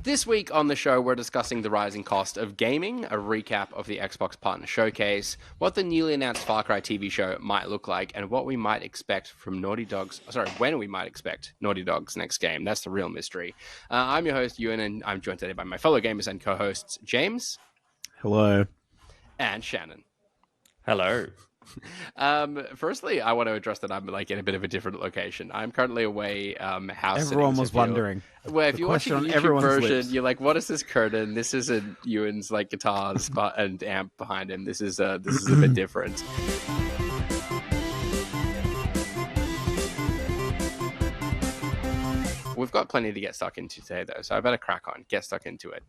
This week on the show, we're discussing the rising cost of gaming, a recap of the Xbox Partner Showcase, what the newly announced Far Cry TV show might look like, and what we might expect from when we might expect Naughty Dog's next game. That's the real mystery. I'm your host, Ewan, and I'm joined today by my fellow gamers and co-hosts, James. Hello. And Shannon. Hello. Firstly, I want to address that I'm in a bit of a different location. I'm currently away house sitting. Everyone was wondering. Well, if you watch the YouTube version, you're like, what is this curtain? This isn't Ewan's guitars and amp behind him. This is a bit different. We've got plenty to get stuck into today, though, so I better crack on, get stuck into it.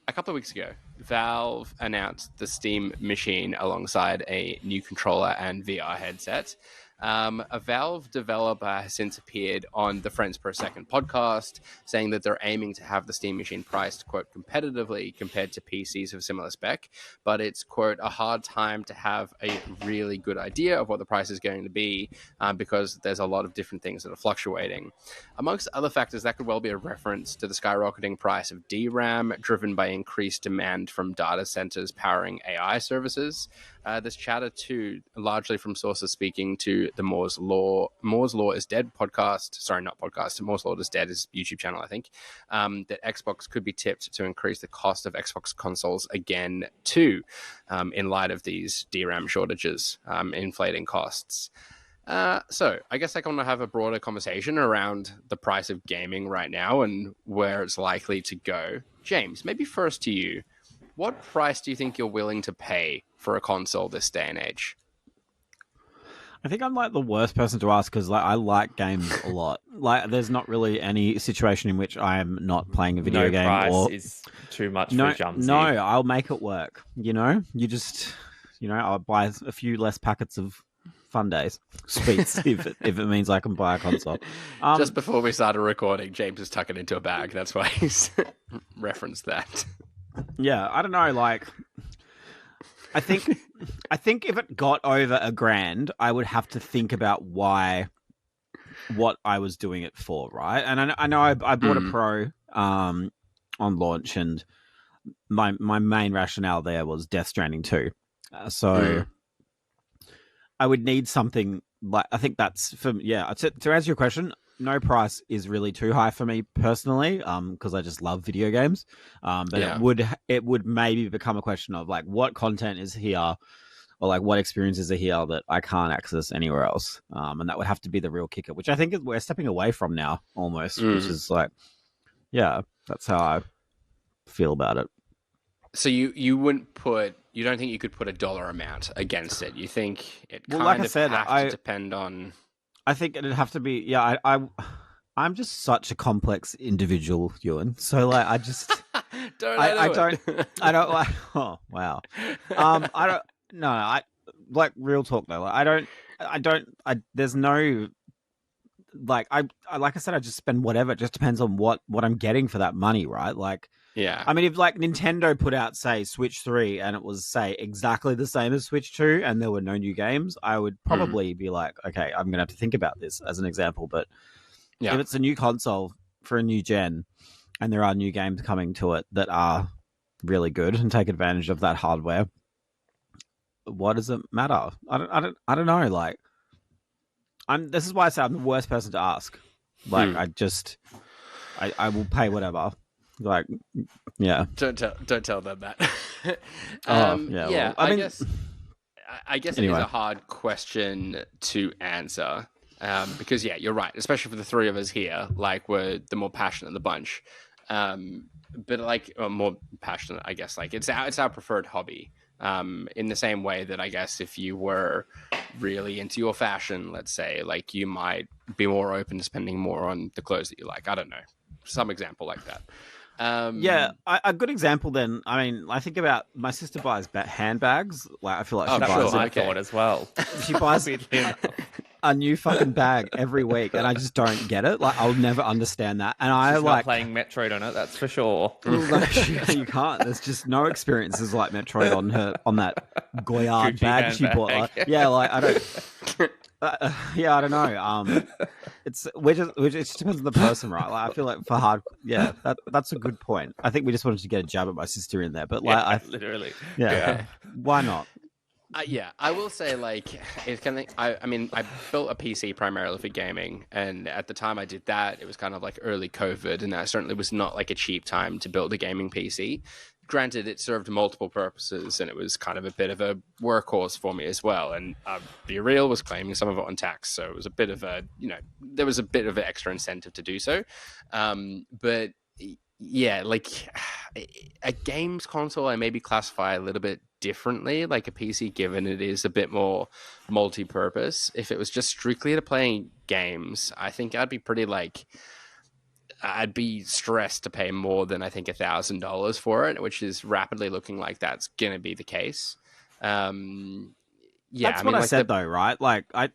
A couple of weeks ago, Valve announced the Steam Machine alongside a new controller and VR headset. A Valve developer has since appeared on the Friends Per Second podcast, saying that they're aiming to have the Steam Machine priced, quote, competitively compared to PCs of similar spec, but it's, quote, a hard time to have a really good idea of what the price is going to be because there's a lot of different things that are fluctuating. Amongst other factors, that could well be a reference to the skyrocketing price of DRAM, driven by increased demand from data centers powering AI services. There's chatter too, largely from sources speaking to the Moore's Law is Dead podcast. Sorry, not podcast. Moore's Law is Dead is YouTube channel, I think. That Xbox could be tipped to increase the cost of Xbox consoles again too, in light of these DRAM shortages, inflating costs. So I guess I want to have a broader conversation around the price of gaming right now and where it's likely to go. James, maybe first to you. What price do you think you're willing to pay for a console this day and age? I think I'm the worst person to ask because I like games a lot. There's not really any situation in which I am not playing a video game. Price is too much for Jumsy. No, I'll make it work. I'll buy a few less packets of Fun Days sweets if it means I can buy a console. Just before we started recording, James is tucking into a bag. That's why he's referenced that. Yeah, I don't know. I think if it got over $1,000, I would have to think about what I was doing it for, right? And I know I bought a Pro on launch, and my main rationale there was Death Stranding 2. I would need something I think that's to answer your question. No price is really too high for me personally, because I just love video games. It would maybe become a question of what content is here, or what experiences are here that I can't access anywhere else. And that would have to be the real kicker, which I think we're stepping away from now almost, which is that's how I feel about it. So you don't think you could put a dollar amount against it? You think it have to depend on... I think it'd have to be, I'm just such a complex individual, Ewan. So I just, oh, wow. Real talk though. There's no, like I said, I just spend whatever. It just depends on what I'm getting for that money, right? Yeah. I mean, if Nintendo put out, say, Switch 3 and it was, say, exactly the same as Switch 2 and there were no new games, I would probably be like, okay, I'm going to have to think about this as an example. But if it's a new console for a new gen and there are new games coming to it that are really good and take advantage of that hardware, what does it matter? I don't know. This is why I say I'm the worst person to ask. I will pay whatever. Don't tell them that. I guess anyway. It is a hard question to answer because you're right, especially for the three of us here. We're the more passionate of the bunch, but more passionate. I guess it's our preferred hobby. In the same way that I guess if you were really into your fashion, let's say, you might be more open to spending more on the clothes that you like. I don't know, some example like that. A good example then. I mean, I think about my sister buys handbags. I feel like she buys I thought as well. She buys a new fucking bag every week, and I just don't get it. I'll never understand that. And She's not playing Metroid on it, that's for sure. You can't. There's just no experiences like Metroid on that Goyard bag she bought. I don't. I don't know. it just depends on the person, right? Like, I feel like for hard, that's a good point. I think we just wanted to get a jab at my sister in there, but like, literally, why not? I will say, like, it's kind of. I mean, I built a PC primarily for gaming, and at the time I did that, it was kind of like early COVID, and that certainly was not like a cheap time to build a gaming PC. Granted, it served multiple purposes, and it was kind of a bit of a workhorse for me as well. And Be Real was claiming some of it on tax, so it was a bit of a, there was a bit of an extra incentive to do so. But yeah, like a games console, I maybe classify a little bit differently, like a PC, given it is a bit more multi-purpose. If it was just strictly to playing games, I think I'd be pretty like, I'd be stressed to pay more than I think $1,000 for it, which is rapidly looking like that's going to be the case. That's what I said though, right? Like I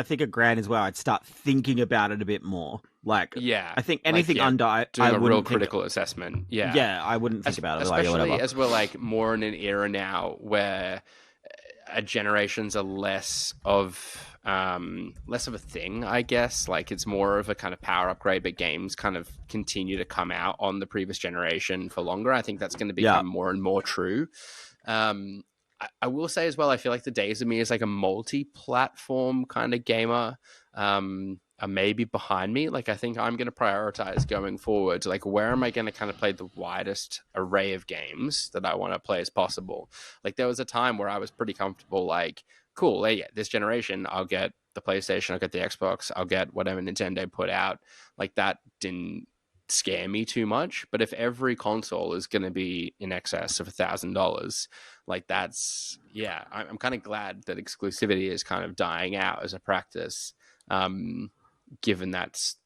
think $1,000 is where I'd start thinking about it a bit more. Like, I think anything under doing a real critical assessment. I wouldn't think about it. Especially as we're like more in an era now where generations are less of a thing, I guess. Like, it's more of a kind of power upgrade, but games kind of continue to come out on the previous generation for longer. I think that's going to become more and more true. I will say as well, I feel like the days of me as like a multi-platform kind of gamer are maybe behind me. Like, I think I'm going to prioritize going forward. Like, where am I going to kind of play the widest array of games that I want to play as possible? Like, there was a time where I was pretty comfortable, like, cool, this generation, I'll get the PlayStation, I'll get the Xbox, I'll get whatever Nintendo put out. Like, that didn't scare me too much. But if every console is going to be in excess of $1,000, like, that's, I'm kind of glad that exclusivity is kind of dying out as a practice, given that's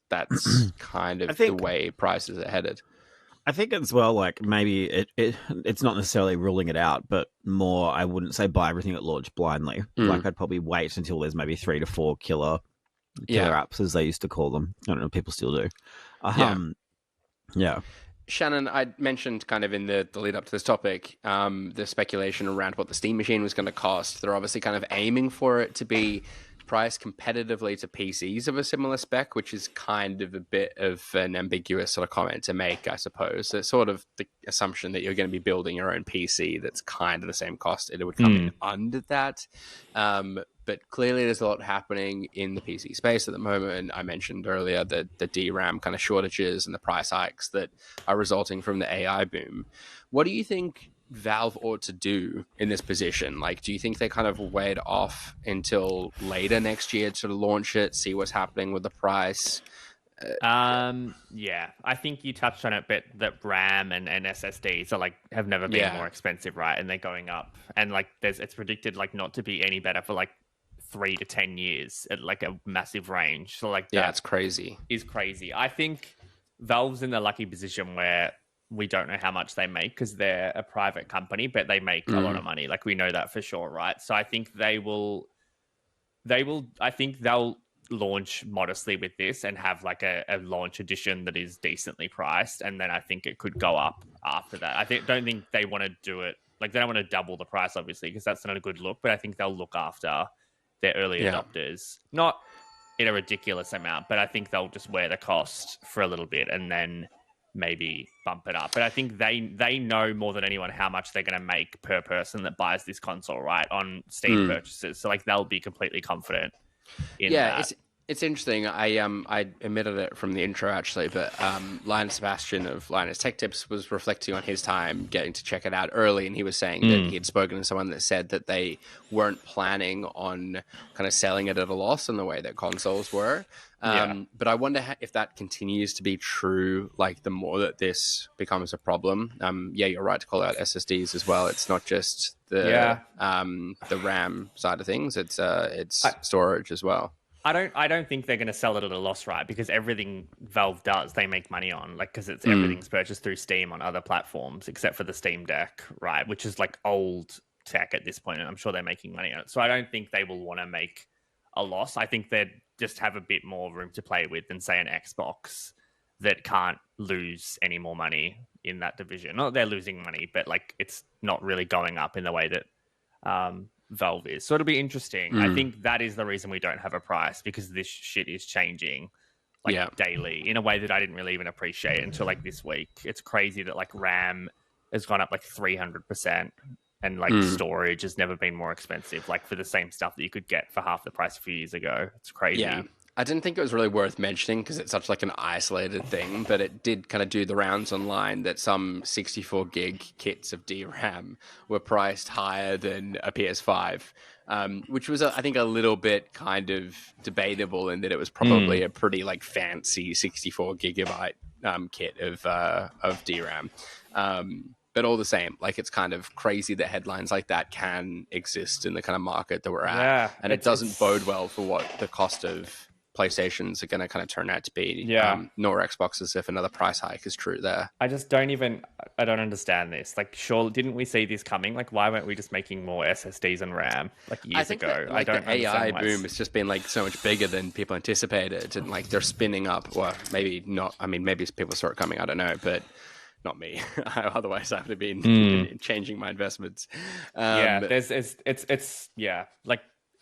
kind of the way prices are headed. I think as well, like, maybe it's not necessarily ruling it out, but more, I wouldn't say buy everything at launch blindly. Like, I'd probably wait until there's maybe 3 to 4 killer apps, as they used to call them. I don't know, people still do. Shannon, I mentioned kind of in the lead up to this topic, the speculation around what the Steam machine was going to cost. They're obviously kind of aiming for it to be priced competitively to PCs of a similar spec, which is kind of a bit of an ambiguous sort of comment to make, I suppose. It's sort of the assumption that you're going to be building your own PC that's kind of the same cost. It would come in under that. But clearly there's a lot happening in the PC space at the moment. I mentioned earlier the DRAM kind of shortages and the price hikes that are resulting from the AI boom. What do you think Valve ought to do in this position? Like, do you think they kind of wait off until later next year to launch it, see what's happening with the price? I think you touched on it, but that RAM and SSDs are like have never been more expensive, right? And they're going up, and like it's predicted like not to be any better for like 3 to 10 years at like a massive range. So like it's crazy. Is crazy. I think Valve's in the lucky position where we don't know how much they make because they're a private company, but they make a lot of money. Like, we know that for sure, right? So I think they'll launch modestly with this and have like a launch edition that is decently priced. And then I think it could go up after that. Don't think they want to do it. Like, they don't want to double the price, obviously, because that's not a good look, but I think they'll look after their early adopters. Not in a ridiculous amount, but I think they'll just wear the cost for a little bit and then maybe bump it up. But I think they know more than anyone how much they're going to make per person that buys this console, right, on Steam purchases. So like, they'll be completely confident in that. It's interesting. I omitted it from the intro, actually, but Linus Sebastian of Linus Tech Tips was reflecting on his time getting to check it out early, and he was saying that he had spoken to someone that said that they weren't planning on kind of selling it at a loss in the way that consoles were. But I wonder if that continues to be true, like, the more that this becomes a problem. You're right to call out SSDs as well. It's not just the RAM side of things. It's storage as well. I don't think they're going to sell it at a loss, right? Because everything Valve does, they make money on, like, because it's everything's purchased through Steam on other platforms, except for the Steam Deck, right? Which is like old tech at this point, and I'm sure they're making money on it. So I don't think they will want to make a loss. I think they'd just have a bit more room to play with than, say, an Xbox that can't lose any more money in that division. Not that they're losing money, but like, it's not really going up in the way that Valve is. So it'll be interesting. I think that is the reason we don't have a price, because this shit is changing like daily in a way that I didn't really even appreciate until like this week. It's crazy that like RAM has gone up like 300%, and like storage has never been more expensive. Like for the same stuff that you could get for half the price a few years ago. It's crazy. Yeah. I didn't think it was really worth mentioning because it's such like an isolated thing, but it did kind of do the rounds online that some 64 gig kits of DRAM were priced higher than a PS5, which was, I think, a little bit kind of debatable in that it was probably a pretty like fancy 64 gigabyte kit of DRAM. But all the same, like it's kind of crazy that headlines like that can exist in the kind of market that we're at. Yeah, and it doesn't bode well for what the cost of PlayStations are going to kind of turn out to be. Nor Xboxes if another price hike is true there. I don't understand this. Like, sure, didn't we see this coming? Like, why weren't we just making more SSDs and RAM like years ago? That, like, I don't the AI boom has just been like so much bigger than people anticipated, and like they're spinning up. Well, maybe not. I mean, maybe people saw it coming. I don't know, but not me. Otherwise, I would have been changing my investments.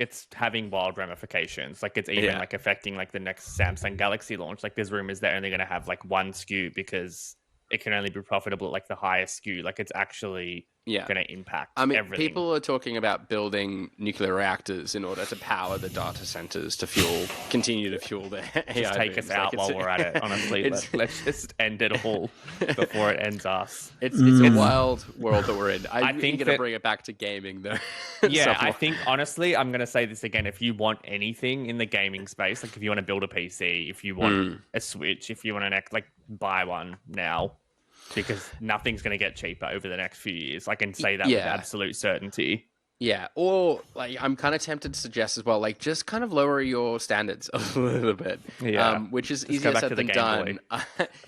It's having wild ramifications. Like it's even like affecting like the next Samsung Galaxy launch. Like there's rumors they're only going to have like one SKU because it can only be profitable at like the highest SKU. Like it's actually going to impact everything. People are talking about building nuclear reactors in order to power the data centers to continue to fuel the AI. Just take us out while we're at it, honestly. Let's just end it all before it ends us. It's a wild world that we're in. I think going to bring it back to gaming, though. Yeah, I think, honestly, I'm going to say this again. If you want anything in the gaming space, like if you want to build a PC, if you want a Switch, if you want buy one now. Because nothing's going to get cheaper over the next few years. I can say that with absolute certainty. Yeah, or like I'm kind of tempted to suggest as well, like just kind of lower your standards a little bit. Which is easier said than done.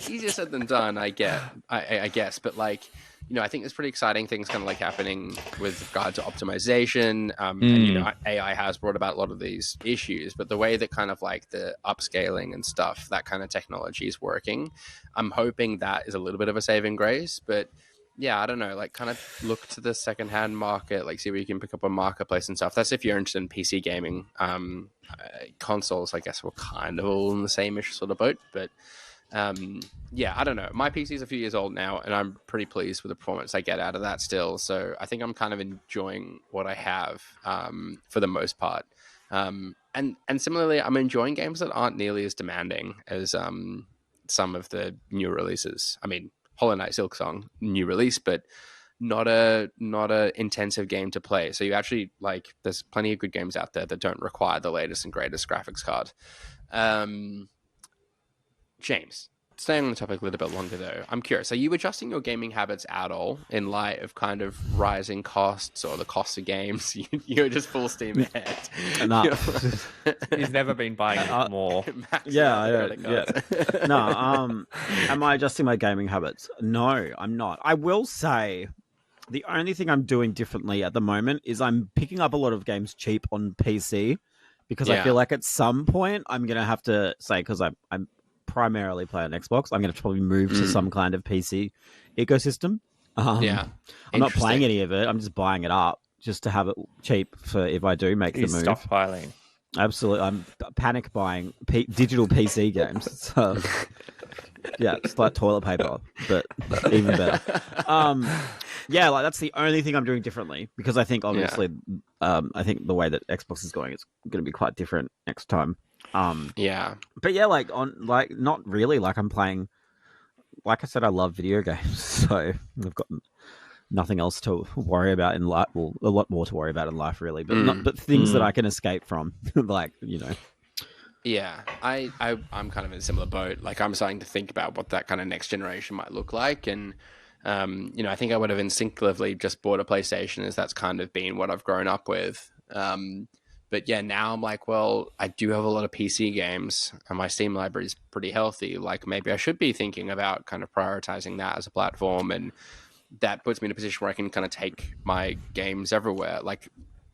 Easier said than done, I guess. But like, you know, I think there's pretty exciting things kind of like happening with regard to optimization. And you know, AI has brought about a lot of these issues, but the way that kind of like the upscaling and stuff, that kind of technology is working, I'm hoping that is a little bit of a saving grace. But yeah, I don't know, like kind of look to the secondhand market, like see where you can pick up a marketplace and stuff. That's if you're interested in PC gaming. Consoles, I guess, we're kind of all in the same-ish sort of boat, but yeah, I don't know. My PC is a few years old now, and I'm pretty pleased with the performance I get out of that still. So I think I'm kind of enjoying what I have for the most part. And similarly, I'm enjoying games that aren't nearly as demanding as some of the new releases. I mean, Hollow Knight Silksong, new release, but not a intensive game to play. So you actually like, there's plenty of good games out there that don't require the latest and greatest graphics card. James, staying on the topic a little bit longer though, I'm curious, are you adjusting your gaming habits at all in light of kind of rising costs or the cost of games? You're just full steam ahead. No. He's never been buying more. Yeah. No, am I adjusting my gaming habits? No, I'm not. I will say the only thing I'm doing differently at the moment is I'm picking up a lot of games cheap on PC because I feel like at some point I'm going to have to say, because I'm primarily play on Xbox, I'm going to probably move to some kind of PC ecosystem. I'm not playing any of it. I'm just buying it up just to have it cheap for if I do make the move. Stockpiling. Absolutely. I'm panic buying digital PC games. So, yeah, it's like toilet paper, but even better. Yeah, like that's the only thing I'm doing differently because I think obviously, I think the way that Xbox is going is going to be quite different next time. But yeah, not really. Like I'm playing. Like I said, I love video games, so I've got nothing else to worry about in life. Well, a lot more to worry about in life, really, but things that I can escape from, like you know. Yeah, I'm kind of in a similar boat. Like I'm starting to think about what that kind of next generation might look like, and you know, I think I would have instinctively just bought a PlayStation, as that's kind of been what I've grown up with. But yeah, now I'm like, well, I do have a lot of PC games and my Steam library is pretty healthy. Like maybe I should be thinking about kind of prioritizing that as a platform. And that puts me in a position where I can kind of take my games everywhere. Like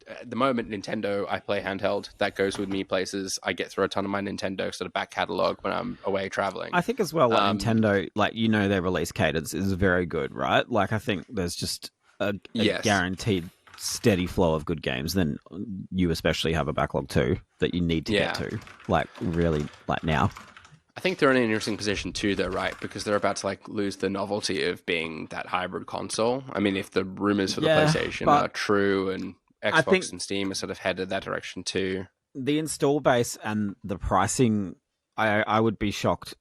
at the moment, Nintendo, I play handheld. That goes with me places. I get through a ton of my Nintendo sort of back catalog when I'm away traveling. I think as well, like Nintendo, like, you know, their release cadence is very good, right? Like I think there's just a guaranteed steady flow of good games. Then you especially have a backlog too that you need to get to, like really, like now. I think they're in an interesting position too, though, right? Because they're about to like lose the novelty of being that hybrid console. I mean, if the rumors for the PlayStation are true and Xbox and Steam are sort of headed that direction too. The install base and the pricing, I would be shocked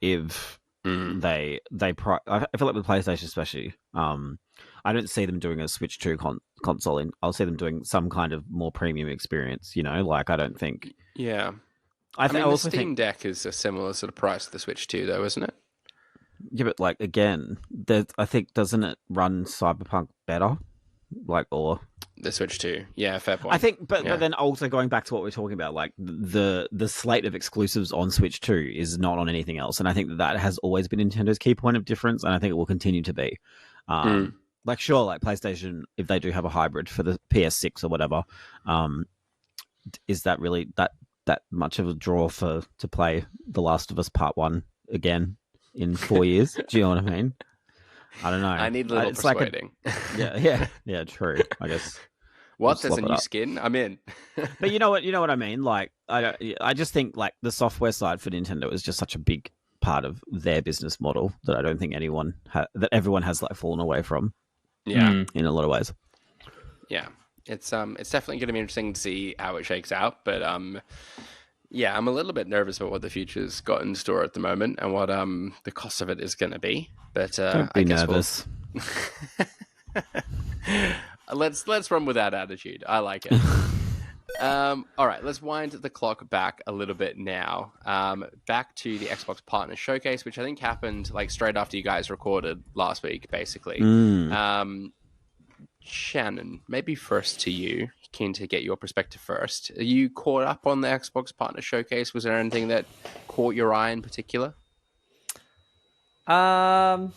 if I feel like with PlayStation especially, I don't see them doing a Switch 2 console. I'll see them doing some kind of more premium experience. You know, like I don't think. Yeah. I mean, the Steam Deck is a similar sort of price to the Switch 2, though, isn't it? Yeah, but like again, I think doesn't it run Cyberpunk better? Like or the Switch 2, yeah, fair point. I think, but then also going back to what we're talking about, like the slate of exclusives on Switch 2 is not on anything else, and I think that has always been Nintendo's key point of difference, and I think it will continue to be. Like sure, like PlayStation, if they do have a hybrid for the PS6 or whatever, is that really that much of a draw to play The Last of Us Part 1 again in 4 years? Do you know what I mean? I don't know. I need a little persuading. Yeah, true. I guess. What? There's a new skin? I'm in. But you know what I mean? Like, I just think like the software side for Nintendo is just such a big part of their business model that I don't think that everyone has like fallen away from. Yeah, in a lot of ways. Yeah. It's definitely going to be interesting to see how it shakes out, but yeah, I'm a little bit nervous about what the future's got in store at the moment and what the cost of it is going to be. But don't be nervous. Let's run with that attitude. I like it. All right, let's wind the clock back a little bit now. Back to the Xbox Partner Showcase, which I think happened like straight after you guys recorded last week, basically. Shannon, maybe first to you. Keen to get your perspective first. Are you caught up on the Xbox Partner Showcase? Was there anything that caught your eye in particular? A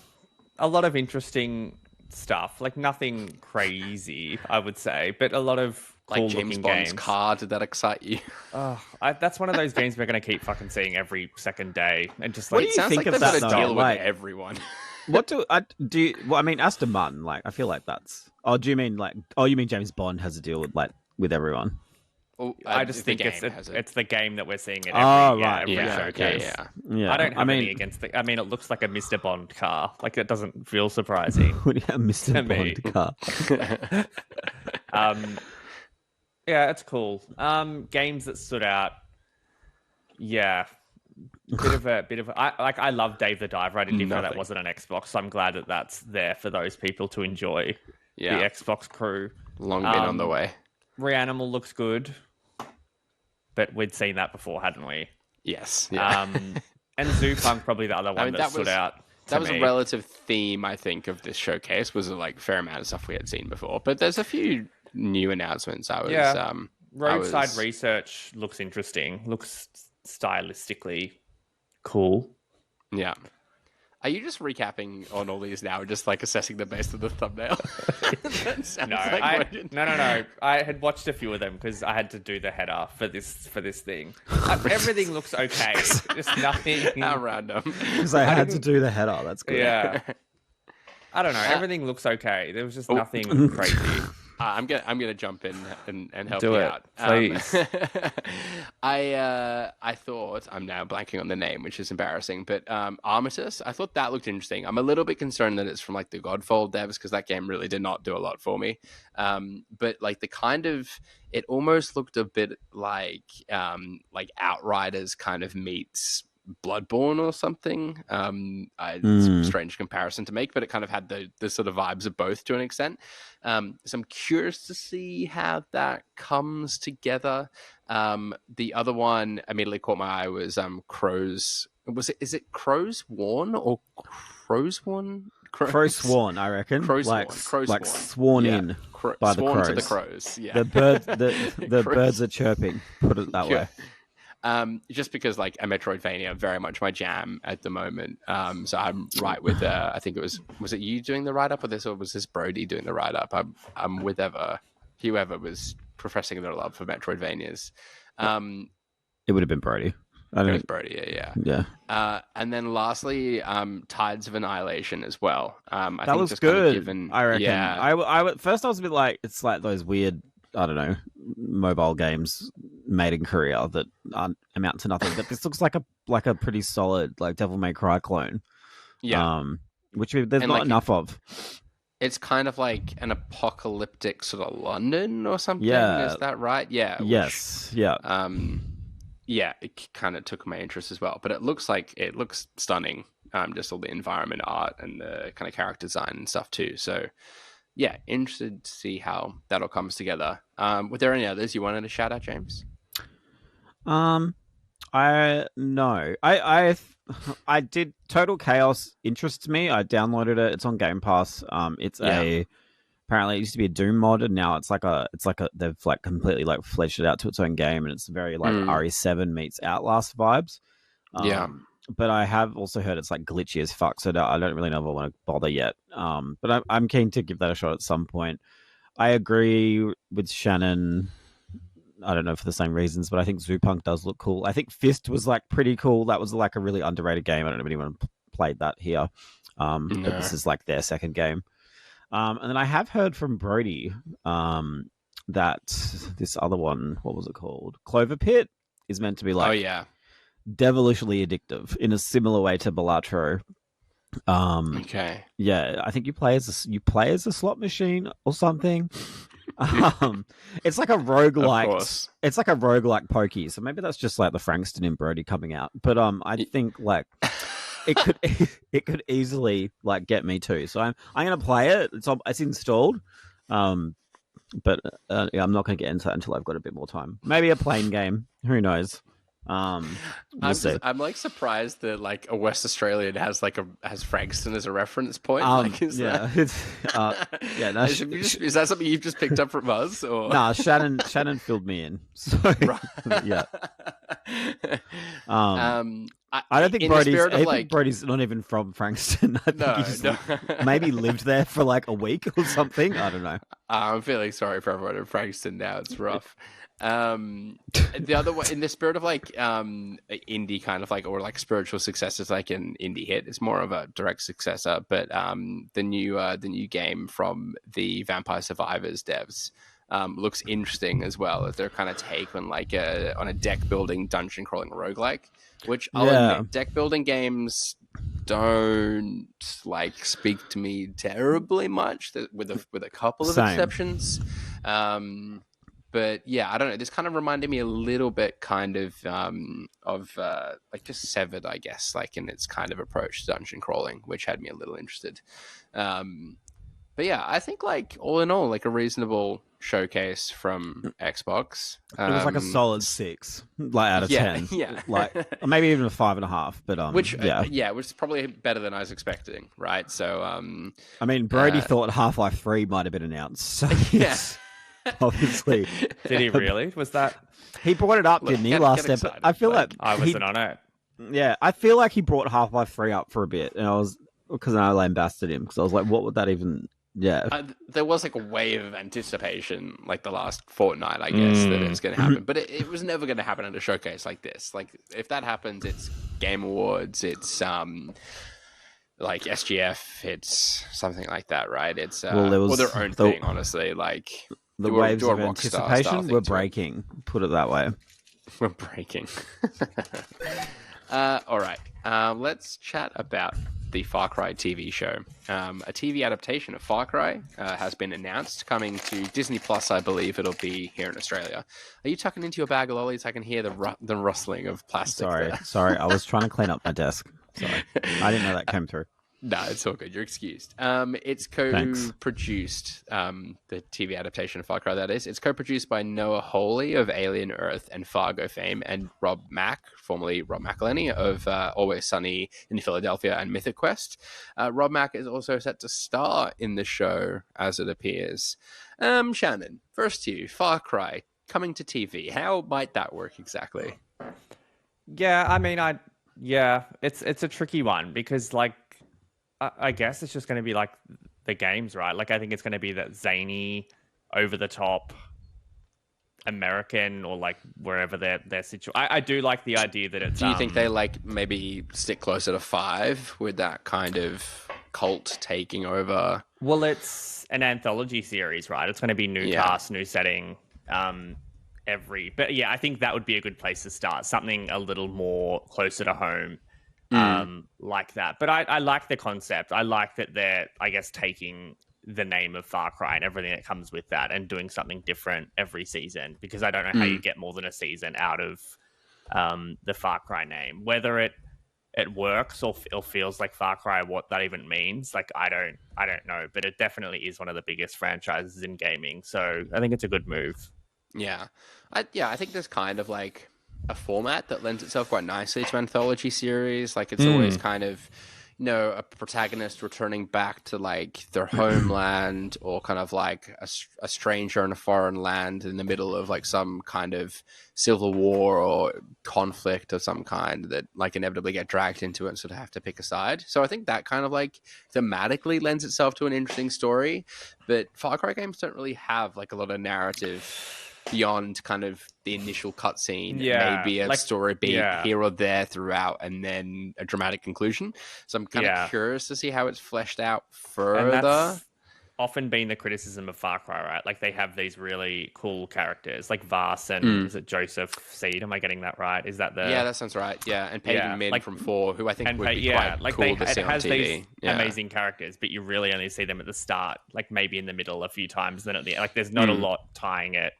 lot of interesting stuff. Like nothing crazy, I would say, but a lot of cool like James Bond's games. car. Did that excite you? That's one of those games we're going to keep fucking seeing every second day, and just like like it sounds like they've got to deal with everyone. What do you? Well, I mean, Aston Martin. Like, I feel like that's. Oh, do you mean like? Oh, you mean James Bond has to deal with everyone? Well, I just think it's the game that we're seeing in every showcase. Yeah. I don't have any against it. I mean, it looks like a Mr. Bond car. Like, it doesn't feel surprising. Mr. Bond car. Yeah, it's cool. Games that stood out. Yeah. Bit of I love Dave the Diver. I didn't even know that wasn't an Xbox, so I'm glad that that's there for those people to enjoy. The Xbox crew. Long been on the way. Reanimal looks good, but we'd seen that before, hadn't we? Yes. Yeah. And Zoopunk probably the other one that stood out. That was a relative theme, I think, of this showcase. Was a like fair amount of stuff we had seen before, but there's a few new announcements. Roadside Research looks interesting. Looks stylistically cool. Yeah. Are you just recapping on all these now, or just like assessing the base of the thumbnail? No. I had watched a few of them because I had to do the header for this thing. Everything looks okay. Just nothing. How random. Because I had to do the header. That's good. Yeah. I don't know. Everything looks okay. There was just nothing crazy. I'm gonna jump in and help you out, please. I thought, I'm now blanking on the name, which is embarrassing, but Armistice. I thought that looked interesting. I'm a little bit concerned that it's from like the Godfall devs because that game really did not do a lot for me. But like it almost looked a bit like Outriders kind of meets Bloodborne or something. It's a strange comparison to make, but it kind of had the sort of vibes of both to an extent. So I'm curious to see how that comes together. The other one immediately caught my eye was Crow's. Is it Crow's Sworn or Crow's Sworn? Crow's Sworn, I reckon. Crow's Sworn. Like sworn in by the crows. To the crows. Yeah. The birds are chirping. Put it that way. Just because like a Metroidvania very much my jam at the moment. So I'm right with I think it was it you doing the write-up of this, or was this Brody doing the write-up? I'm with whoever was professing their love for Metroidvanias. It would have been Brody. It was Brody, yeah. And then lastly, Tides of Annihilation as well. I that think was just good. Kind of I reckon. Yeah. I first I was a bit like, it's like those weird, I don't know, mobile games made in Korea that amount to nothing. But this looks like a pretty solid like Devil May Cry clone. Yeah, which there's not enough of. It's kind of like an apocalyptic sort of London or something. Yeah. Is that right? Yeah. Yes. Yeah. Yeah, it kind of took my interest as well. But it looks stunning. Just all the environment art and the kind of character design and stuff too. So yeah, interested to see how that all comes together. Were there any others you wanted to shout out, James? I did. Total Chaos interests me. I downloaded it. It's on Game Pass. Apparently it used to be a Doom mod, and now it's like they've like completely like fledged it out to its own game, and it's very like RE7 meets Outlast vibes. But I have also heard it's like glitchy as fuck, so I don't really know if I want to bother yet. But I'm keen to give that a shot at some point. I agree with Shannon. I don't know for the same reasons, but I think Zoopunk does look cool. I think Fist was like pretty cool. That was like a really underrated game. I don't know if anyone played that here. But this is like their second game. And then I have heard from Brody that this other one, what was it called? Clover Pit is meant to be like devilishly addictive in a similar way to Balatro. Okay. Yeah, I think you play as a slot machine or something. It's like a roguelike. It's like a roguelike pokey. So maybe that's just like the Frankston and Brody coming out. But I think like it could easily like get me too. So I'm gonna play it. It's installed. But I'm not gonna get into that until I've got a bit more time. Maybe a plane game. Who knows? I'm like surprised that like a West Australian has Frankston as a reference point. Is that something you've just picked up from us? Or nah, Shannon filled me in. So yeah. I don't think Brody's not even from Frankston. I think he's maybe lived there for like a week or something. I don't know. I'm feeling sorry for everyone in Frankston now. It's rough. The other one, in the spirit of like indie kind of like, or like spiritual successors, like an indie hit, it's more of a direct successor. But the new game from the Vampire Survivors devs looks interesting as well, as their kind of take on like on a deck building dungeon crawling roguelike, which I'll admit, deck building games don't like speak to me terribly much, with a couple of exceptions. But yeah, I don't know. This kind of reminded me a little bit kind of like just Severed, I guess, like in its kind of approach to dungeon crawling, which had me a little interested. But yeah, I think like all in all, like a reasonable showcase from Xbox. It was like a solid 6, like out of 10. Yeah, like maybe even a 5.5. But which was probably better than I was expecting, right? So I mean, Brody thought Half-Life 3 might have been announced. So yeah. Obviously. Did he really? Was that? He brought it up, didn't he, last episode? I feel like I wasn't on it. Yeah, I feel like he brought Half-Life 3 up for a bit, and I lambasted him, because I was like, what would that even... Yeah. There was like a wave of anticipation, like the last fortnight, I guess, that it was going to happen. But it was never going to happen at a showcase like this. Like, if that happens, it's Game Awards, it's... like SGF, it's something like that, right? It's or their own thing, honestly. Like the waves of anticipation were breaking. Put it that way. We're breaking. All right. Let's chat about the Far Cry TV show. A TV adaptation of Far Cry has been announced, coming to Disney Plus. I believe it'll be here in Australia. Are you tucking into your bag of lollies? I can hear the rustling of plastic. Sorry. I was trying to clean up my desk. Sorry. I didn't know that came through. No, it's all good. You're excused. It's co-produced, the TV adaptation of Far Cry, that is. It's co-produced by Noah Hawley of Alien Earth and Fargo fame, and Rob Mack, formerly Rob McElhenney of Always Sunny in Philadelphia and Mythic Quest. Rob Mack is also set to star in the show, as it appears. Shannon, first to you, Far Cry coming to TV. How might that work exactly? Yeah, I mean, it's a tricky one, because like, I guess it's just going to be like the games, right? Like, I think it's going to be that zany, over the top American, or like wherever they're situated. I do like the idea that it's... Do you think they like maybe stick closer to 5 with that kind of cult taking over? Well, it's an anthology series, right? It's going to be new cast, new setting. But yeah, I think that would be a good place to start. Something a little more closer to home, like that. But I like the concept. I like that they're, I guess, taking the name of Far Cry and everything that comes with that and doing something different every season, because I don't know how you get more than a season out of the Far Cry name. Whether it works or feels like Far Cry, what that even means, like I don't know, but it definitely is one of the biggest franchises in gaming, so I think it's a good move. I think there's kind of like a format that lends itself quite nicely to anthology series. Like it's always kind of, a protagonist returning back to like their homeland, or kind of like a stranger in a foreign land in the middle of like some kind of civil war or conflict of some kind that like inevitably get dragged into it and sort of have to pick a side. So I think that kind of like thematically lends itself to an interesting story. But Far Cry games don't really have like a lot of narrative beyond kind of the initial cutscene, maybe a story beat here or there throughout, and then a dramatic conclusion. So I'm kind of curious to see how it's fleshed out further. And that's often been the criticism of Far Cry, right? Like they have these really cool characters, like Vass and is it Joseph Seed? Am I getting that right? Is that the? Yeah, that sounds right. Yeah, and Peyton Min from 4, who I think would be quite cool to see on TV. These amazing characters, but you really only see them at the start, like maybe in the middle a few times, then at the end. Like there's not a lot tying it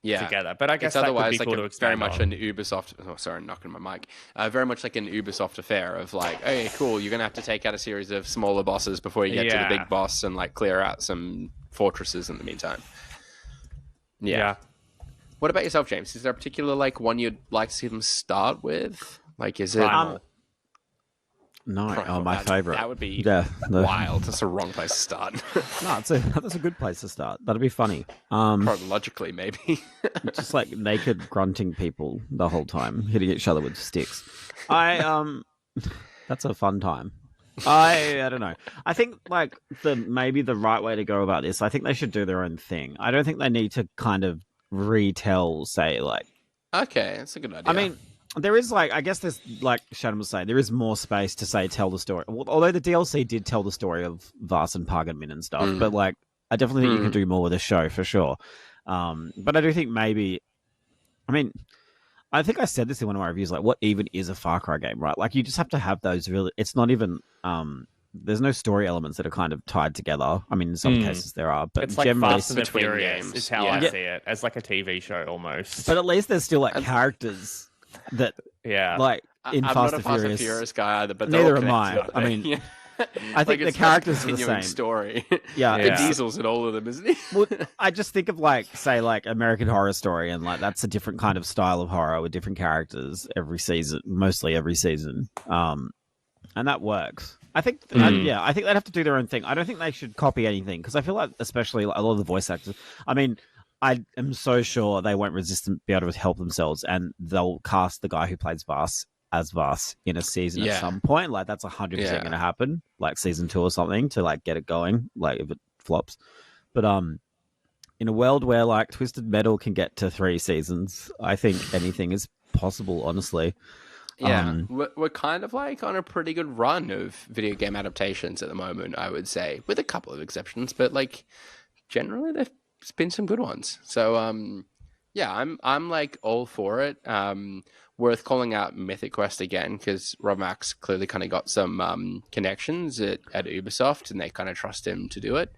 together, but I guess that could be cool to expand very much an Ubisoft. Oh, sorry, I'm knocking my mic. Very much like an Ubisoft affair of like, hey, cool, you're gonna have to take out a series of smaller bosses before you get to the big boss, and like clear out some fortresses in the meantime. Yeah. What about yourself, James? Is there a particular like one you'd like to see them start with? Like, is it? No, my favorite. That would be wild. That's a wrong place to start. No, that's a good place to start. That'd be funny. Chronologically, maybe. Just like naked grunting people the whole time, hitting each other with sticks. That's a fun time. I don't know. I think like maybe the right way to go about this, I think they should do their own thing. I don't think they need to kind of retell, say, like. Okay, that's a good idea. I mean, there is like, I guess there's like Shannon was saying, there is more space to say tell the story. Although the DLC did tell the story of Vass and Pagan Min and stuff, but like I definitely think you can do more with the show for sure. But I do think maybe, I mean, I think I said this in one of my reviews, like what even is a Far Cry game, right? Like you just have to have those really, it's not even, there's no story elements that are kind of tied together. I mean, in some cases there are, but it's like generally Fast and the Furious is how I see it, as like a TV show almost. But at least there's still like characters that like in I'm Fast not a and Fast and Furious guy either, but neither am I. I mean, I think the characters are the same. Story. Yeah, Diesel's in all of them, isn't he? Well, I just think of like, say, like American Horror Story, and like that's a different kind of style of horror with different characters every season, mostly every season, and that works. I think, I think they'd have to do their own thing. I don't think they should copy anything, because I feel like, especially like, a lot of the voice actors. I mean, I am so sure they won't be able to help themselves, and they'll cast the guy who plays Vass as Vass in a season at some point. Like that's 100% going to happen, like season 2 or something, to like get it going. Like if it flops, but in a world where like Twisted Metal can get to 3 seasons, I think anything is possible. Honestly. Yeah, we're kind of like on a pretty good run of video game adaptations at the moment, I would say, with a couple of exceptions, but like generally there's been some good ones. So I'm like all for it. Worth calling out Mythic Quest again, because Rob Max clearly kind of got some connections at Ubisoft, and they kind of trust him to do it,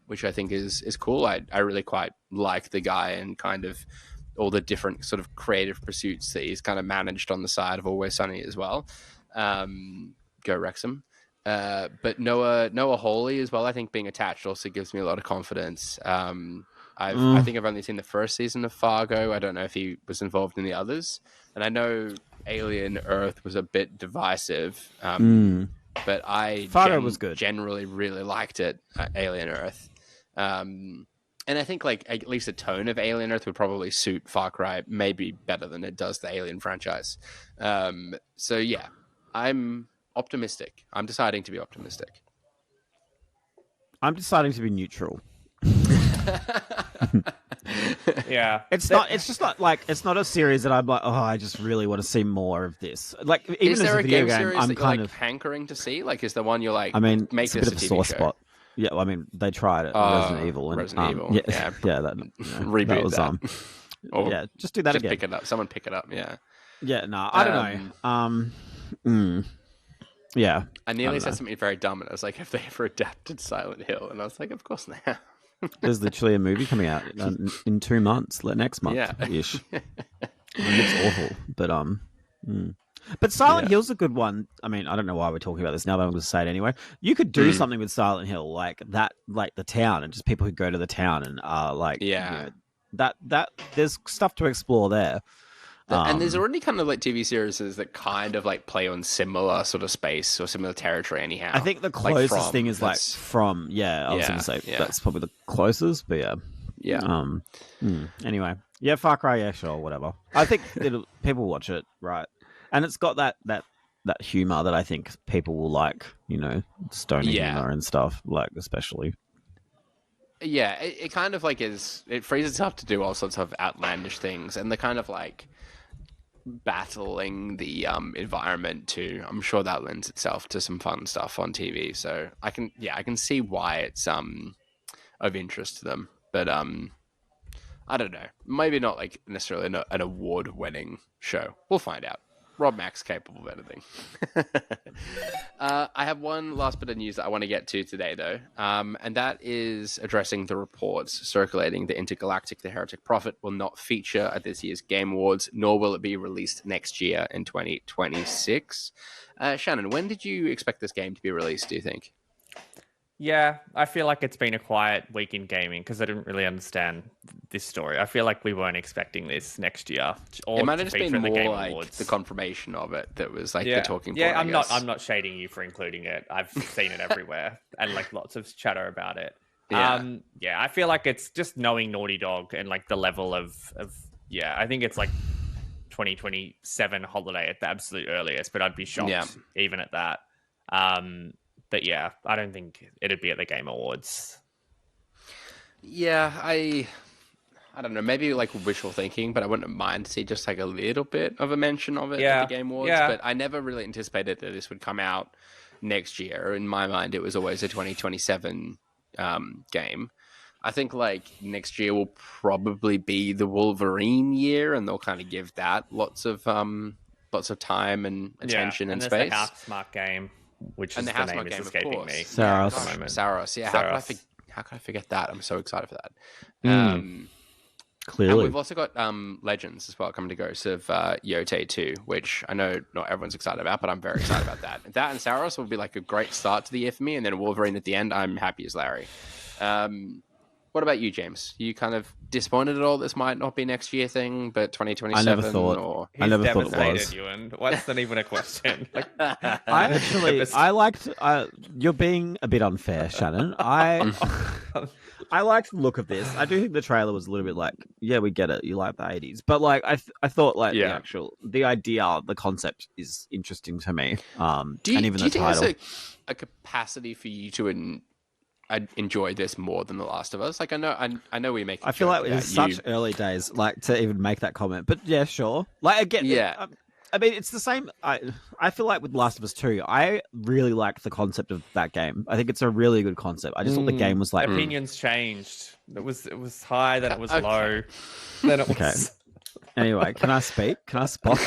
which I think is cool. I really quite like the guy and kind of all the different sort of creative pursuits that he's kind of managed on the side of Always Sunny as well. Go Wrexham. But Noah Hawley as well, I think being attached also gives me a lot of confidence. I think I've only seen the first season of Fargo. I don't know if he was involved in the others. And I know Alien Earth was a bit divisive, but Fargo was good. Generally really liked it, Alien Earth. And I think like at least the tone of Alien Earth would probably suit Far Cry maybe better than it does the Alien franchise. So yeah, I'm optimistic. I'm deciding to be optimistic. I'm deciding to be neutral. Yeah, it's just not like, it's not a series that I'm like, oh, I just really want to see more of this. Like even is there as a video game, series I'm that kind you're of hankering to see. Like, is the one you're like, I mean, make it's a this bit of a TV sore show? spot. Yeah, well, I mean, they tried it. Resident Evil. And, Resident Evil. Yeah, that Reboot that was that. Or just do that just again. Pick it up. Someone pick it up. Yeah. Yeah. No, I don't know. Yeah. I nearly said something very dumb, and I was like, "Have they ever adapted Silent Hill?" And I was like, "Of course they have." There's literally a movie coming out in 2 months, next month ish. It looks awful, but Silent Hill's a good one. I mean, I don't know why we're talking about this now, but I'm going to say it anyway. You could do something with Silent Hill like that, like the town, and just people who go to the town and that there's stuff to explore there. And there's already kind of like TV series that kind of like play on similar sort of space or similar territory anyhow. I think the closest thing is From. Yeah, I was going to say that's probably the closest, but anyway. Yeah, Far Cry, yeah, sure, whatever. I think people watch it, right? And it's got that humor that I think people will like, stoner humor and stuff, like especially. Yeah, it kind of like it frees itself to do all sorts of outlandish things, and the kind of like battling the environment too. I'm sure that lends itself to some fun stuff on TV. So I can see why it's of interest to them, but I don't know. Maybe not like necessarily an award-winning show. We'll find out. Rob Mack's capable of anything. I have one last bit of news that I want to get to today, though, and that is addressing the reports circulating the Intergalactic, the Heretic Prophet, will not feature at this year's Game Awards, nor will it be released next year in 2026. Shannon, when did you expect this game to be released, do you think? Yeah, I feel like it's been a quiet week in gaming because I didn't really understand this story. I feel like we weren't expecting this next year. It might have just been more like the confirmation of it that was like the talking point. Yeah, I'm not shading you for including it. I've seen it everywhere and like lots of chatter about it. Yeah. I feel like it's just knowing Naughty Dog and like the level of I think it's like 2027 holiday at the absolute earliest, but I'd be shocked even at that. But yeah, I don't think it'd be at the Game Awards. Yeah, I don't know, maybe like wishful thinking, but I wouldn't mind to see just like a little bit of a mention of it at the Game Awards. Yeah. But I never really anticipated that this would come out next year. In my mind, it was always a 2027 game. I think like next year will probably be the Wolverine year, and they'll kind of give that lots of time and attention and space. The House Smart game. Which is the name is escaping me. Saros. Yeah, how could I forget that? I'm so excited for that. Clearly. And we've also got Legends as well coming to Ghosts of Yote 2, which I know not everyone's excited about, but I'm very excited about that. That and Saros will be like a great start to the year for me, and then Wolverine at the end, I'm happy as Larry. What about you, James? You kind of disappointed at all this might not be next year thing, but 2027? I never thought it was. Ewan. What's not even a question? I liked. You're being a bit unfair, Shannon. I liked the look of this. I do think the trailer was a little bit like, yeah, we get it. You like the 80s, but like I thought like the idea, the concept is interesting to me. Do you think there's a capacity for you to I enjoy this more than The Last of Us? Like I know we make. I feel like it's such early days, like to even make that comment. But yeah, sure. Like again, I mean, it's the same. I feel like with Last of Us 2, I really liked the concept of that game. I think it's a really good concept. I just thought the game was like opinions changed. It was high, then it was low, then it was. Okay. Anyway, can I speak? Can I spot?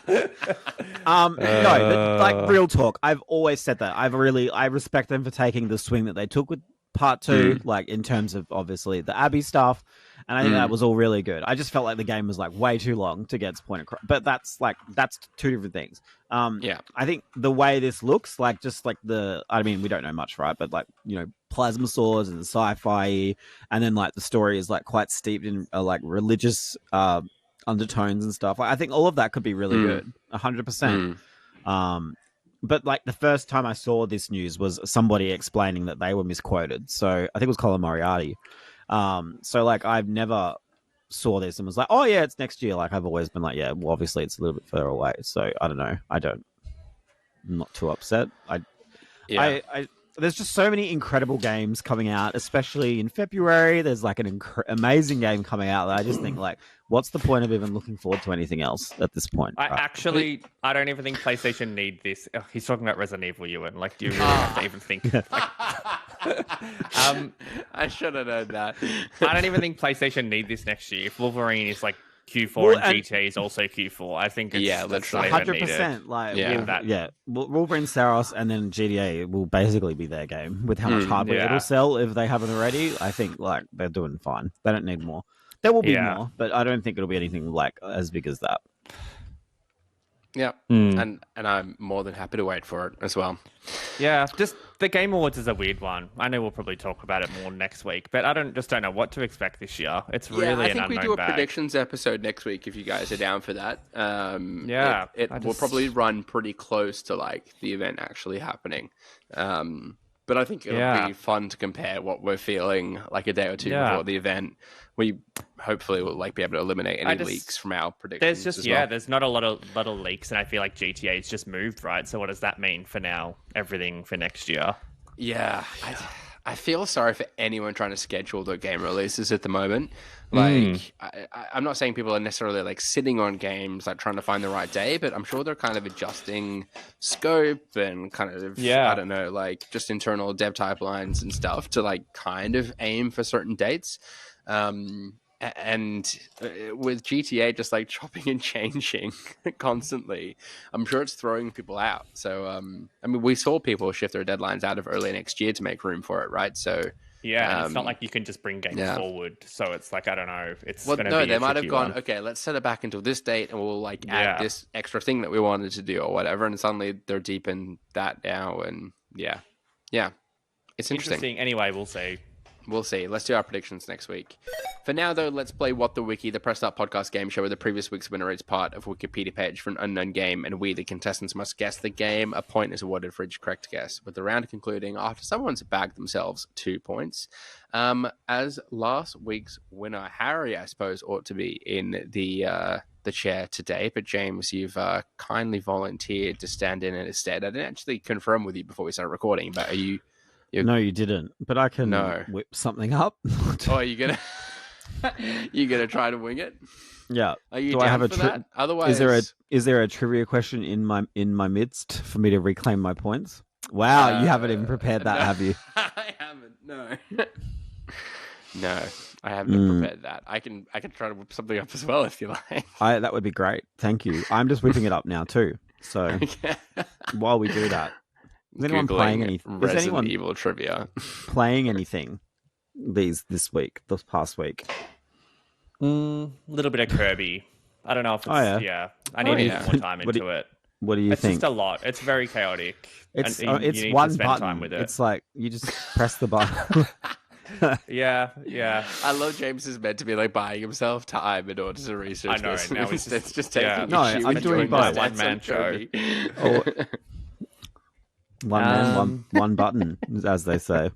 No, but like real talk. I've always said that. I respect them for taking the swing that they took with part 2, like in terms of obviously the Abby stuff, and I think that was all really good. I just felt like the game was like way too long to get its point across. But that's two different things. I think the way this looks, like just like I mean, we don't know much, right? But like plasma swords and sci-fi, and then like the story is like quite steeped in like religious undertones and stuff. Like, I think all of that could be really good, 100%. But like the first time I saw this news was somebody explaining that they were misquoted. So I think it was Colin Moriarty. So like I've never saw this and was like, oh yeah, it's next year. Like I've always been like, yeah, well obviously it's a little bit further away. So I don't know. I'm not too upset. There's just so many incredible games coming out, especially in February. There's like an amazing game coming out that I just think like, what's the point of even looking forward to anything else at this point? I don't even think PlayStation need this. He's talking about Resident Evil, Ewan. Like, do you really have to even think? Like, I should have known that. I don't even think PlayStation need this next year. If Wolverine is like Q4 Well, and GTA is also Q4, I think it's literally 100%. Like, Wolverine, Saros, and then GTA will basically be their game with how much hardware it'll sell if they haven't already. I think like they're doing fine. They don't need more. There will be more, but I don't think it'll be anything like as big as that. Yeah, and I'm more than happy to wait for it as well. Yeah, just the Game Awards is a weird one. I know we'll probably talk about it more next week, but I don't know what to expect this year. It's really an unknown bag. I think we do a predictions episode next week if you guys are down for that. It will probably run pretty close to like the event actually happening. But I think it'll be fun to compare what we're feeling like a day or two before the event. We hopefully will like be able to eliminate any leaks from our predictions. There's not a lot of leaks, and I feel like GTA's just moved, right? So what does that mean for now? Everything for next year? Yeah, I feel sorry for anyone trying to schedule their game releases at the moment. Like, I'm not saying people are necessarily like sitting on games, like trying to find the right day, but I'm sure they're kind of adjusting scope and kind of, I don't know, like just internal dev pipelines and stuff to like kind of aim for certain dates. And with GTA just like chopping and changing constantly, I'm sure it's throwing people out. So, I mean, we saw people shift their deadlines out of early next year to make room for it, right? So, and it's not like you can just bring games forward. So it's like, I don't know. They might have gone, okay, let's set it back until this date and we'll like add this extra thing that we wanted to do or whatever. And suddenly they're deep in that now. And it's interesting. Anyway, we'll see. We'll see. Let's do our predictions next week. For now, though, let's play What the Wiki, the Press Start podcast game show where the previous week's winner is part of a Wikipedia page for an unknown game, and we, the contestants, must guess the game. A point is awarded for each correct guess, with the round concluding after someone's bagged themselves 2 points. As last week's winner, Harry, I suppose, ought to be in the chair today, but James, you've kindly volunteered to stand in his stead. I didn't actually confirm with you before we started recording, but are you... No, you didn't. But I can whip something up. Oh, you gonna try to wing it? Yeah. Are you down for that? Otherwise, is there a trivia question in my midst for me to reclaim my points? Wow, you haven't even prepared that, have you? I haven't. No. No, I haven't prepared that. I can try to whip something up as well if you like. That would be great. Thank you. I'm just whipping it up now too. So while we do that. Is anyone playing anything? Is anyone Evil trivia playing anything this past week? Little bit of Kirby. I don't know if it's I need more time into it. What do you think? It's just a lot. It's very chaotic. It's you need one to spend button. Time with it. It's like you just press the button. Yeah. I love James is meant to be like buying himself time in order to research. I know. This. Now it's just taking. No, I'm doing both. One man show. One man, one button, as they say.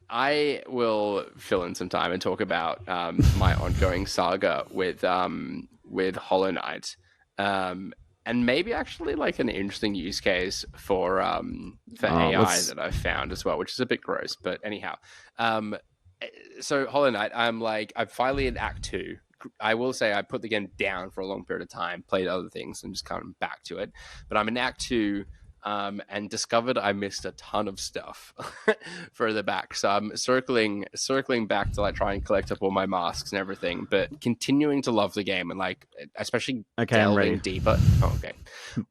I will fill in some time and talk about my ongoing saga with Hollow Knight, and maybe actually like an interesting use case for AI that I've found as well, which is a bit gross, but anyhow. So Hollow Knight, I'm finally in Act 2. I will say I put the game down for a long period of time, played other things, and just come back to it. But I'm in Act 2 and discovered I missed a ton of stuff further back. So I'm circling back to like try and collect up all my masks and everything, but continuing to love the game and like especially delving deeper. Oh, okay.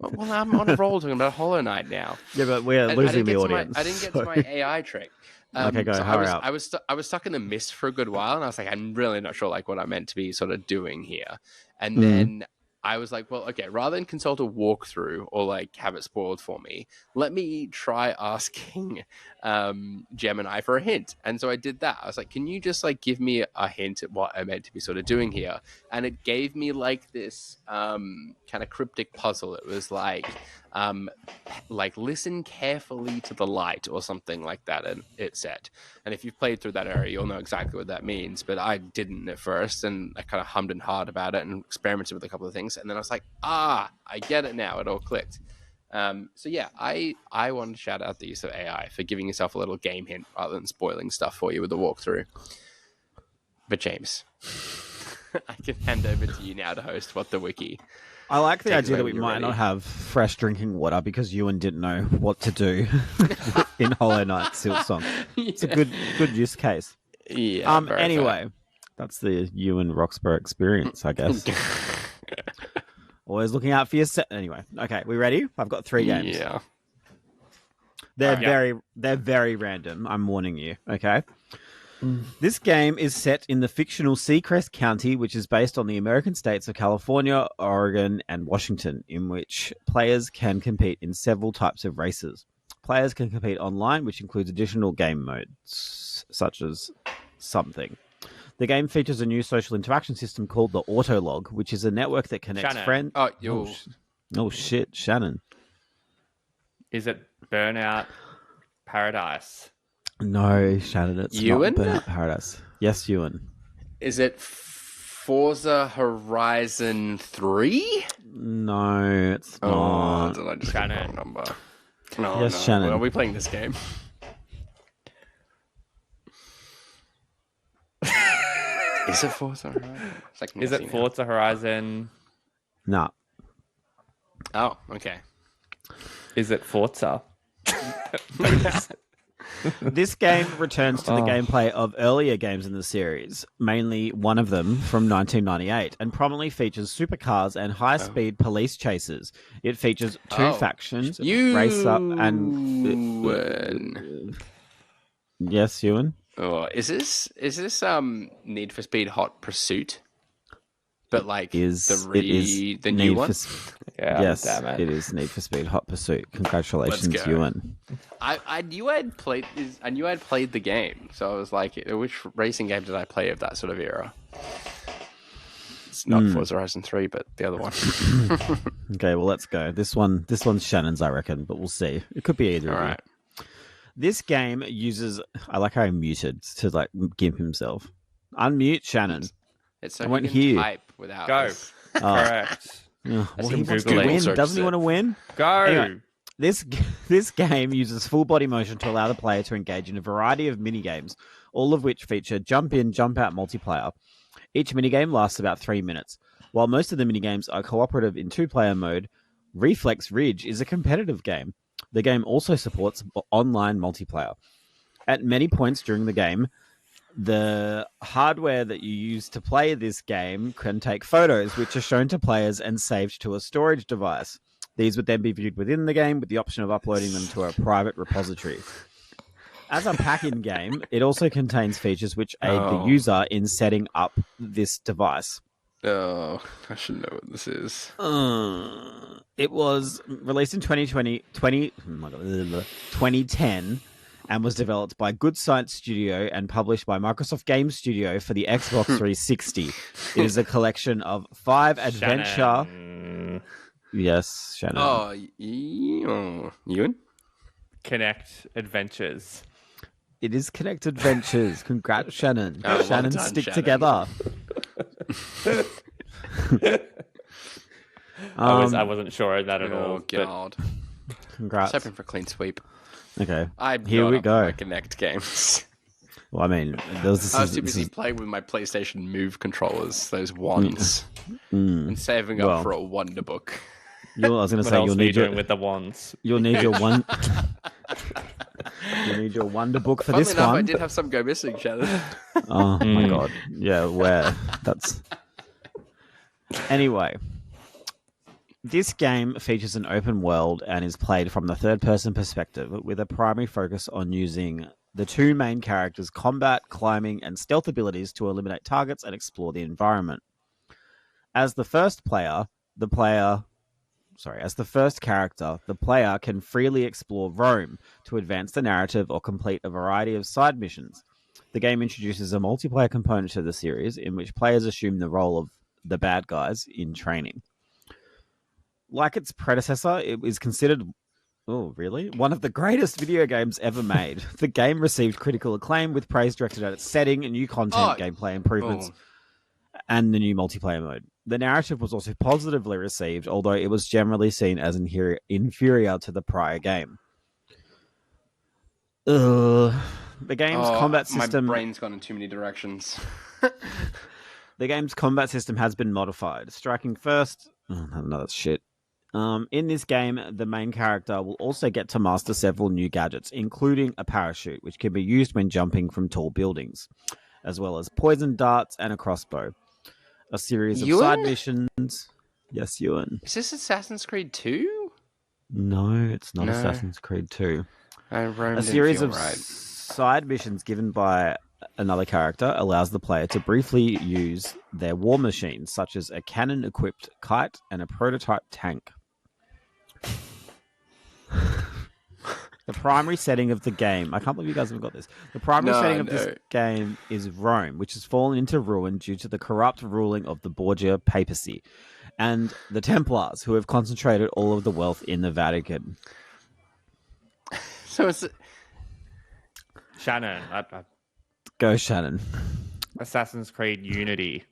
Well, I'm on a roll talking about Hollow Knight now. Yeah, but we're losing the audience. I didn't get to my AI trick. Okay, go. So hurry up. I was stuck in the mist for a good while, and I was like, I'm really not sure like what I'm meant to be sort of doing here. And then I was like, well, okay, rather than consult a walkthrough or like have it spoiled for me, let me try asking Gemini for a hint. And so I did that. I was like, can you just like give me a hint at what I'm meant to be sort of doing here? And it gave me like this kind of cryptic puzzle. It was like listen carefully to the light or something like that, and it said. And if you've played through that area, you'll know exactly what that means, but I didn't at first, and I kind of hummed and hawed about it and experimented with a couple of things, and then I was like, I get it now. It all clicked. So yeah, I wanted to shout out the use of AI for giving yourself a little game hint rather than spoiling stuff for you with the walkthrough. But James, I can hand over to you now to host What the Wiki. I like the Take idea it that away we when you're might ready. not have fresh drinking water because Ewan didn't know what to do in Hollow Knight Silksong. It's a good use case. Yeah. Very Anyway, that's the Ewan Roxburgh experience, I guess. Always looking out for your Anyway, okay, we ready? I've got 3 fair. games. Yeah. They're very random. I'm warning you. Okay. This game is set in the fictional Seacrest County, which is based on the American states of California, Oregon, and Washington, in which players can compete in several types of races. Players can compete online, which includes additional game modes, such as something. The game features a new social interaction system called the Autolog, which is a network that connects friends. Oh, shit, Shannon. Is it Burnout Paradise? No, Shannon, it's Ewan? not Burnout Paradise. Yes, Ewan. Is it Forza Horizon 3? No, it's Oh, not. did I just Shannon. get the wrong number? No, Yes, no. Shannon. Are we playing this game? Is it Forza Horizon? Is it Forza Horizon? No. Oh, okay. Is it Forza? This game returns to the gameplay of earlier games in the series, mainly one of them from 1998, and prominently features supercars and high-speed police chases. It features 2 factions, Race Up and... Yes, Ewan? Oh, is this Need for Speed Hot Pursuit? But like the new one? Yes, damn it. it is Need for Speed Hot Pursuit. Congratulations, Let's go. Ewan. I knew I'd played the game, so I was like, which racing game did I play of that sort of era? It's not Forza Horizon 3, but the other one. Okay, well, let's go. This one's Shannon's, I reckon, but we'll see. It could be either All of you. right. This game uses... I like how he muted to like gimp himself. Unmute Shannon. It's so I you won't can hear you. type without Go. this. Correct. Well, some he wants to Googling. win. Search Doesn't he it. want to win? Go. Anyway, this game uses full body motion to allow the player to engage in a variety of mini-games, all of which feature jump in, jump out multiplayer. Each minigame lasts about 3 minutes. While most of the minigames are cooperative in 2-player mode, Reflex Ridge is a competitive game. The game also supports online multiplayer. At many points during the game, the hardware that you use to play this game can take photos, which are shown to players and saved to a storage device. These would then be viewed within the game with the option of uploading them to a private repository. As a pack-in game, it also contains features which aid the user in setting up this device. Oh, I should know what this is. It was released in 2010 and was developed by Good Science Studio and published by Microsoft Game Studio for the Xbox 360. It is a collection of 5 adventure... Shannon. Yes, Shannon. Oh, Ewan? Connect Adventures. It is Connect Adventures. Congrats, Shannon. Oh, well Shannon, done, stick Shannon. together. I wasn't sure of that at all. Oh, God. Congrats. Just hoping for a clean sweep. Okay, I'm here not we up go. for my Connect games. Well, I mean, there was I was too busy playing with my PlayStation Move controllers, those wands, and saving up for a Wonder Book. I was going to What say else you'll are you need your doing with the wands? you'll need your one. You need your Wonder Book for Funnily this enough, one. I did have some go missing, Shannon. Oh my god! Yeah, where that's. Anyway, this game features an open world and is played from the third-person perspective, with a primary focus on using the 2 main characters' combat, climbing, and stealth abilities to eliminate targets and explore the environment. As the first character, the player can freely explore Rome to advance the narrative or complete a variety of side missions. The game introduces a multiplayer component to the series in which players assume the role of the bad guys in training. Like its predecessor, it is considered one of the greatest video games ever made. The game received critical acclaim with praise directed at its setting and new content, gameplay improvements, and the new multiplayer mode. The narrative was also positively received, although it was generally seen as inferior to the prior game. The game's combat system... My brain's gone in too many directions. The game's combat system has been modified. Striking first Oh, no, that's shit. In this game, the main character will also get to master several new gadgets, including a parachute, which can be used when jumping from tall buildings, as well as poison darts and a crossbow. A series of side missions. Yes, Ewan. Is this Assassin's Creed 2? No, it's not Assassin's Creed 2. A series of side missions given by another character allows the player to briefly use their war machines, such as a cannon-equipped kite and a prototype tank. The primary setting of the game... I can't believe you guys haven't got this. The primary setting of this game is Rome, which has fallen into ruin due to the corrupt ruling of the Borgia papacy and the Templars, who have concentrated all of the wealth in the Vatican. So it's... Shannon. Go, Shannon. Assassin's Creed Unity.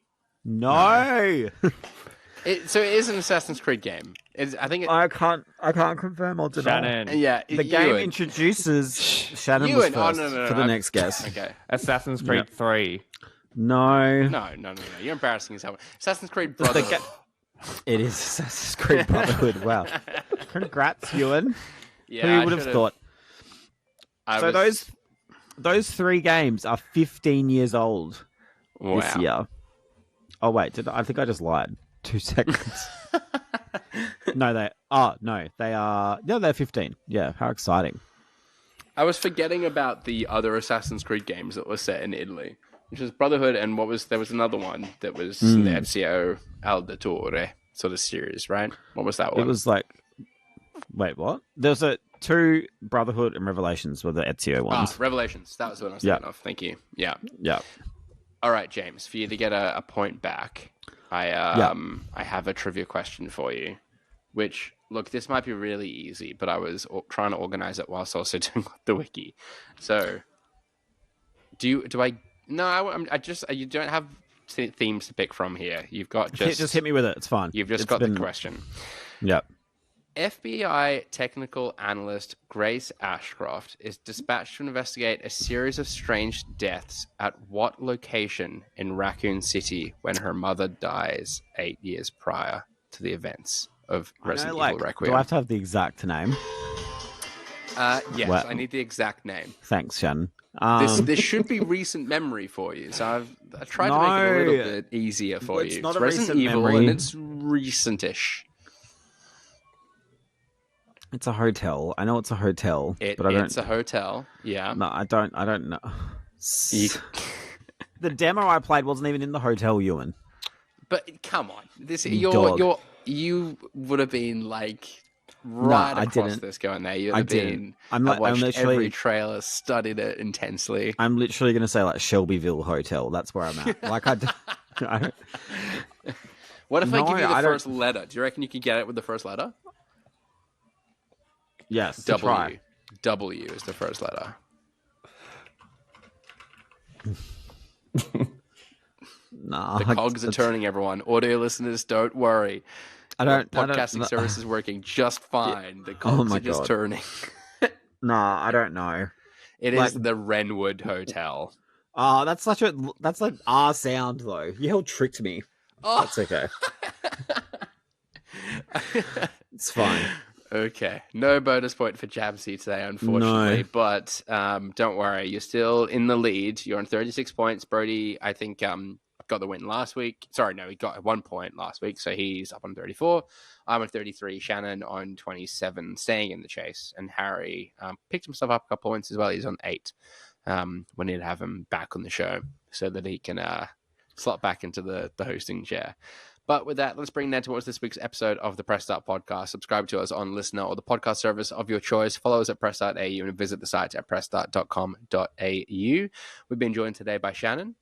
No! So it is an Assassin's Creed game. I can't confirm or deny. Shannon. Yeah, the game introduces Shannon was first for the next guess. Okay. Assassin's Creed 3. No. No. You're embarrassing yourself. Assassin's Creed Brotherhood. It is Assassin's Creed Brotherhood. Wow. Congrats, Ewan. Yeah, who would have thought? Those 3 games are 15 years old this year. Oh wait, I think I just lied. 2 seconds. They're 15. Yeah, how exciting. I was forgetting about the other Assassin's Creed games that were set in Italy, which was Brotherhood, and there was another one that was the Ezio Auditore sort of series, right? What was that one? It was like, wait, what? There's 2 Brotherhood and Revelations were the Ezio ones. Revelations. That was what I was thinking of. Thank you. Yeah. All right, James, for you to get a point back, I have a trivia question for you, which, look, this might be really easy, but I was trying to organize it whilst also doing the wiki. So, you don't have themes to pick from here. You've got just hit me with it. It's fine. You've just got the question. Yep. FBI technical analyst Grace Ashcroft is dispatched to investigate a series of strange deaths at what location in Raccoon City when her mother dies 8 years prior to the events of Resident Evil Requiem? Do I have to have the exact name? Yes, I need the exact name. Thanks, Shannon. This should be recent memory for you, so I tried to make it a little bit easier for you. Not it's a Resident Evil, memory. and it's recentish. It's a hotel. I know it's a hotel, but I don't. It's a hotel. Yeah. No, I don't know. The demo I played wasn't even in the hotel, Ewan. But come on, you would have been like across this going there. You'd have been. I watched every trailer, studied it intensely. I'm literally going to say like Shelbyville Hotel. That's where I'm at. Like I don't. What if I give you the first letter? Do you reckon you could get it with the first letter? Yes. W. W is the first letter. Nah, the cogs are turning, everyone. Audio listeners, don't worry. Podcasting service is working just fine. The cogs are just turning. Nah, I don't know. It is the Wrenwood Hotel. Oh, that's like R sound though. You hell tricked me. Oh. That's okay. It's fine. Okay, no bonus point for Jamsey today, unfortunately. No. But don't worry, you're still in the lead. You're on 36 points. Brody, I think, got the win last week. Sorry, no, he got 1 point last week, so he's up on 34. I'm on 33. Shannon on 27, staying in the chase. And Harry picked himself up a couple points as well. He's on 8. We need to have him back on the show so that he can slot back into the hosting chair. But with that, let's bring that towards this week's episode of the Press Start Podcast. Subscribe to us on Listener or the podcast service of your choice. Follow us at press.au and visit the site at pressstart.com.au. We've been joined today by Shannon.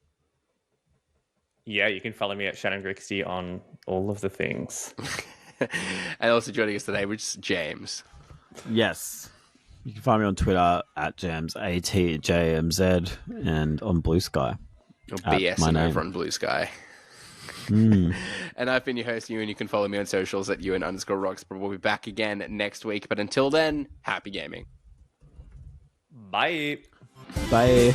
Yeah, you can follow me at Shannon Grixty on all of the things. And also joining us today, which is James. Yes. You can find me on Twitter at Jams, ATJMZ, and on Blue Sky. Or BS over on Blue Sky. And I've been your host, Ewan. You can follow me on socials at Ewan_rocks, but we'll be back again next week. But until then, happy gaming. Bye. Bye.